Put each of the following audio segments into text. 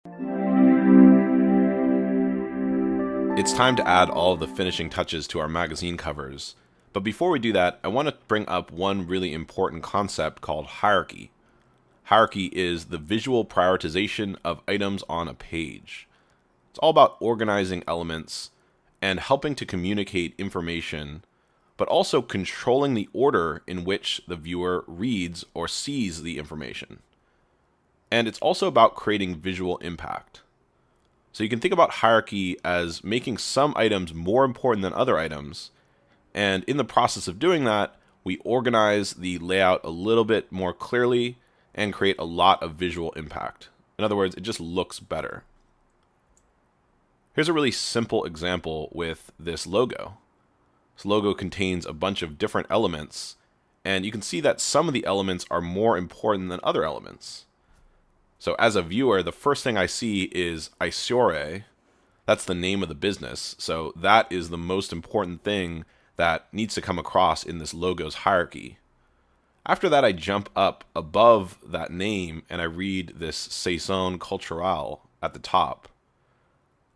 It's time to add all of the finishing touches to our magazine covers. But before we do that, I want to bring up one really important concept called hierarchy. Hierarchy is the visual prioritization of items on a page. It's all about organizing elements and helping to communicate information, but also controlling the order in which the viewer reads or sees the information. And it's also about creating visual impact. So you can think about hierarchy as making some items more important than other items, and in the process of doing that, we organize the layout a little bit more clearly and create a lot of visual impact. In other words, it just looks better. Here's a really simple example with this logo. This logo contains a bunch of different elements, and you can see that some of the elements are more important than other elements. So as a viewer, the first thing I see is Isore. That's the name of the business. So that is the most important thing that needs to come across in this logo's hierarchy. After that, I jump up above that name and I read this Saison Culturelle at the top.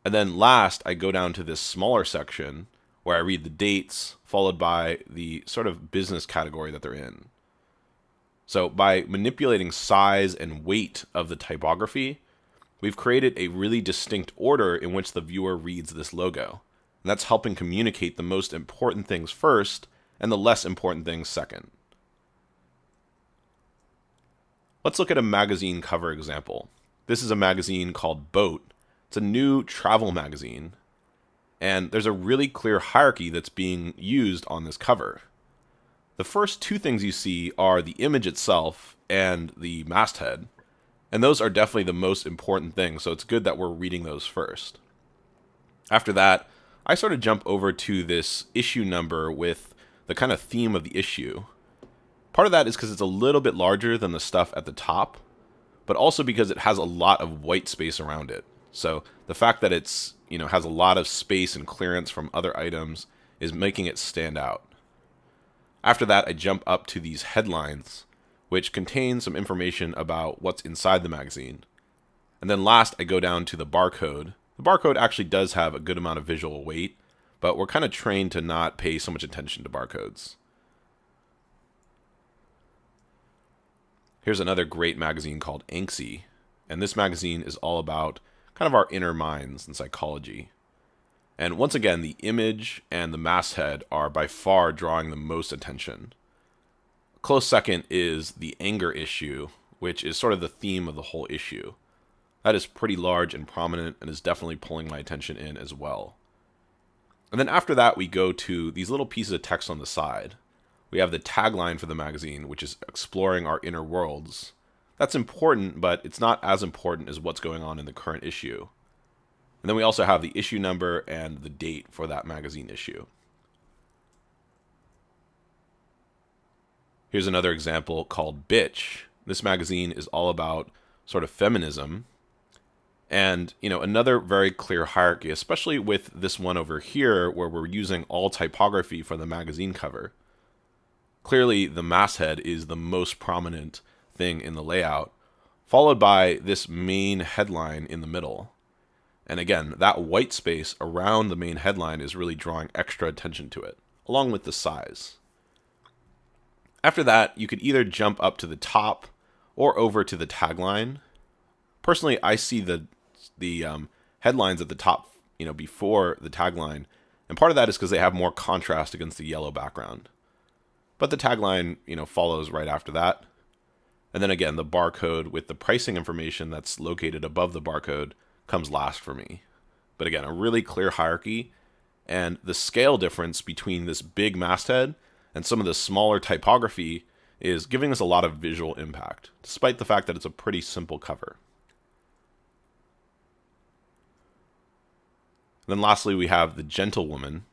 And then last, I go down to this smaller section where I read the dates, followed by the sort of business category that they're in. So by manipulating size and weight of the typography, we've created a really distinct order in which the viewer reads this logo. And that's helping communicate the most important things first and the less important things second. Let's look at a magazine cover example. This is a magazine called Boat. It's a new travel magazine. And there's a really clear hierarchy that's being used on this cover. The first two things you see are the image itself and the masthead. And those are definitely the most important things, so it's good that we're reading those first. After that, I sort of jump over to this issue number with the kind of theme of the issue. Part of that is because it's a little bit larger than the stuff at the top, but also because it has a lot of white space around it. So the fact that it's, has a lot of space and clearance from other items is making it stand out. After that, I jump up to these headlines, which contain some information about what's inside the magazine. And then last, I go down to the barcode. The barcode actually does have a good amount of visual weight, but we're kind of trained to not pay so much attention to barcodes. Here's another great magazine called Anxie, and this magazine is all about kind of our inner minds and psychology. And once again, the image and the masthead are by far drawing the most attention. A close second is the anger issue, which is sort of the theme of the whole issue. That is pretty large and prominent and is definitely pulling my attention in as well. And then after that, we go to these little pieces of text on the side. We have the tagline for the magazine, which is exploring our inner worlds. That's important, but it's not as important as what's going on in the current issue. And then we also have the issue number and the date for that magazine issue. Here's another example called Bitch. This magazine is all about sort of feminism. And, another very clear hierarchy, especially with this one over here where we're using all typography for the magazine cover. Clearly, the masthead is the most prominent thing in the layout, followed by this main headline in the middle. And again, that white space around the main headline is really drawing extra attention to it, along with the size. After that, you could either jump up to the top or over to the tagline. Personally, I see the headlines at the top, before the tagline, and part of that is because they have more contrast against the yellow background. But the tagline, follows right after that. And then again, the barcode with the pricing information that's located above the barcode comes last for me. But again, a really clear hierarchy, and the scale difference between this big masthead and some of the smaller typography is giving us a lot of visual impact, despite the fact that it's a pretty simple cover. Then lastly, we have the Gentlewoman.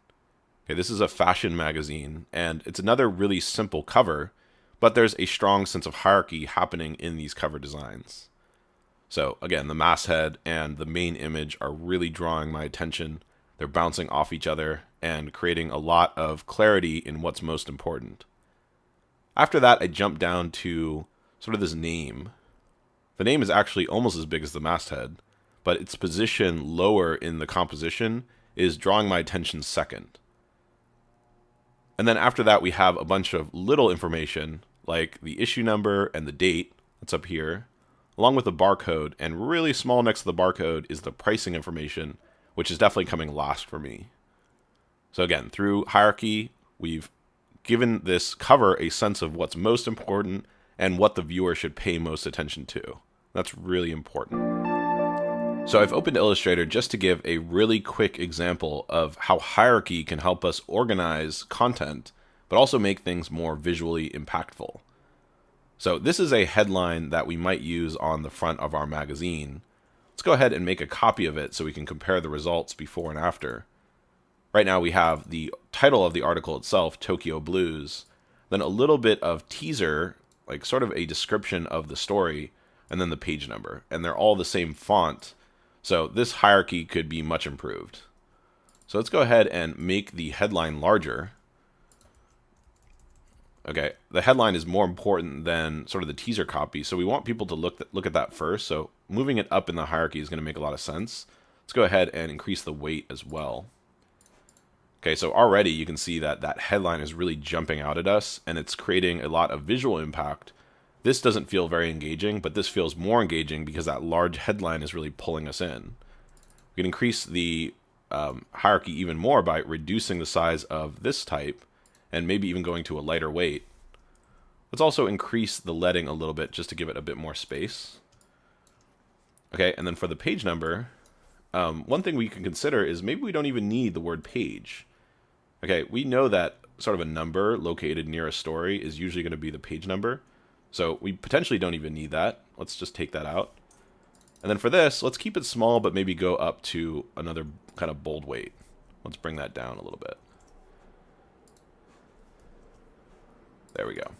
Okay, this is a fashion magazine, and it's another really simple cover, but there's a strong sense of hierarchy happening in these cover designs. So again, the masthead and the main image are really drawing my attention. They're bouncing off each other and creating a lot of clarity in what's most important. After that, I jump down to sort of this name. The name is actually almost as big as the masthead. but its position lower in the composition is drawing my attention second. And then after that, we have a bunch of little information like the issue number and the date that's up here, along with the barcode, and really small next to the barcode is the pricing information, which is definitely coming last for me. So again, through hierarchy, we've given this cover a sense of what's most important and what the viewer should pay most attention to. That's really important. So I've opened Illustrator just to give a really quick example of how hierarchy can help us organize content, but also make things more visually impactful. So this is a headline that we might use on the front of our magazine. Let's go ahead and make a copy of it so we can compare the results before and after. Right now we have the title of the article itself, Tokyo Blues, then a little bit of teaser, like sort of a description of the story, and then the page number. And they're all the same font. So this hierarchy could be much improved. So let's go ahead and make the headline larger. Okay, the headline is more important than sort of the teaser copy, so we want people to look at that first. So moving it up in the hierarchy is going to make a lot of sense. Let's go ahead and increase the weight as well. Okay, so already you can see that that headline is really jumping out at us, and it's creating a lot of visual impact. This doesn't feel very engaging, but this feels more engaging because that large headline is really pulling us in. We can increase the hierarchy even more by reducing the size of this type and maybe even going to a lighter weight. Let's also increase the leading a little bit just to give it a bit more space. Okay, and then for the page number, one thing we can consider is maybe we don't even need the word page. Okay, we know that sort of a number located near a story is usually going to be the page number. So we potentially don't even need that. Let's just take that out. And then for this, let's keep it small, but maybe go up to another kind of bold weight. Let's bring that down a little bit. There we go.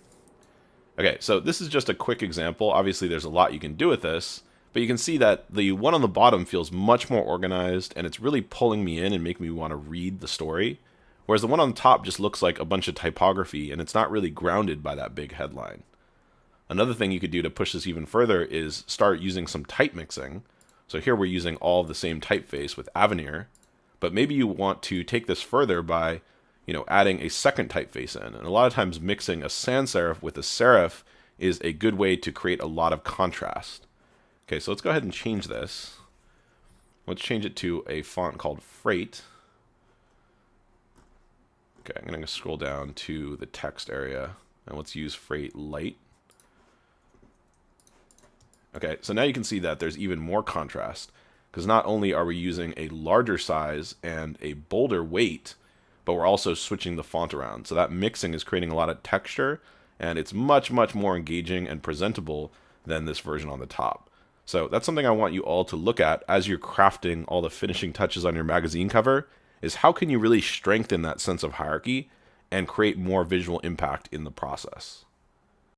Okay, so this is just a quick example. Obviously, there's a lot you can do with this, but you can see that the one on the bottom feels much more organized, and it's really pulling me in and making me want to read the story, whereas the one on the top just looks like a bunch of typography, and it's not really grounded by that big headline. Another thing you could do to push this even further is start using some type mixing. So here we're using all of the same typeface with Avenir, but maybe you want to take this further by, adding a second typeface in. And a lot of times mixing a sans serif with a serif is a good way to create a lot of contrast. Okay, so let's go ahead and change this. Let's change it to a font called Freight. Okay, I'm going to scroll down to the text area, and let's use Freight Light. Okay, so now you can see that there's even more contrast, because not only are we using a larger size and a bolder weight, but we're also switching the font around. So that mixing is creating a lot of texture, and it's much, much more engaging and presentable than this version on the top. So that's something I want you all to look at as you're crafting all the finishing touches on your magazine cover, is how can you really strengthen that sense of hierarchy and create more visual impact in the process.